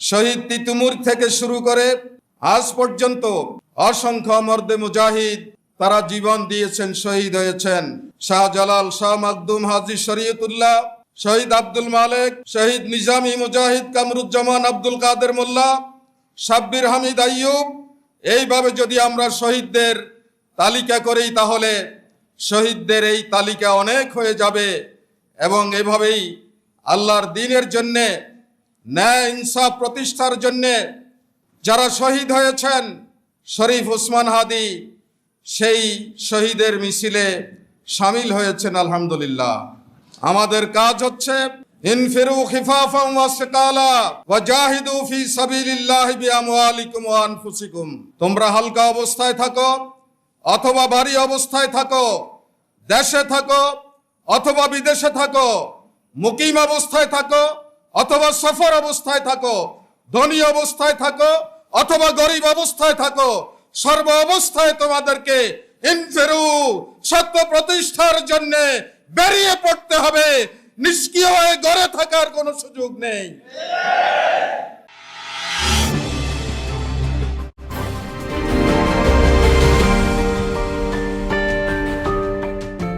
শহীদ তিতুমীর থেকে শুরু করে আজ পর্যন্ত অসংখ্য মর্দে মুজাহিদ তারা জীবন দিয়েছেন, শহীদ হয়েছেন। শাহজালাল, শাহ মাকদুম, হাজী শরীয়তুল্লাহ, শহীদ আব্দুল মালেক, শহীদ নিজামী মুজাহিদ কামরুজ্জামান, আব্দুল কাদের মোল্লা, সাব্বির হামিদ আইয়ুব। এইভাবে যদি আমরা শহীদদের তালিকা করি তাহলে শহীদদের এই তালিকা অনেক হয়ে যাবে। এবং এভাবেই আল্লাহর দ্বীনের জন্যে, ন্যায় ইনসাফ প্রতিষ্ঠার জন্যে যারা শহীদ হয়েছেন, শরীফ ওসমান হাদি সেই শহীদের মিছিলে শামিল হয়েছেন। আলহামদুলিল্লাহ। আমাদের কাজ হচ্ছে ইনফিরু খিফাফান ওয়া সিকালা ওয়া জাহিদু ফি সাবিলিল্লাহি বিআমওয়ালিকুম ওয়া আনফুসিকুম। তোমরা হালকা অবস্থায় থাকো অথবা ভারী অবস্থায় থাকো, দেশে থাকো অথবা বিদেশে থাকো, মুকিম অবস্থায় থাকো অথবা সফর অবস্থায় থাকো, ধনী অবস্থায় থাকো অথবা গরিব অবস্থায় থাকো, সর্ব অবস্থায় তোমাদেরকে ইনফিরু, সত্য প্রতিষ্ঠার জন্য বেরিয়ে পড়তে হবে। নিষ্ক্রিয় হয়ে ঘরে থাকার কোনো সুযোগ নেই।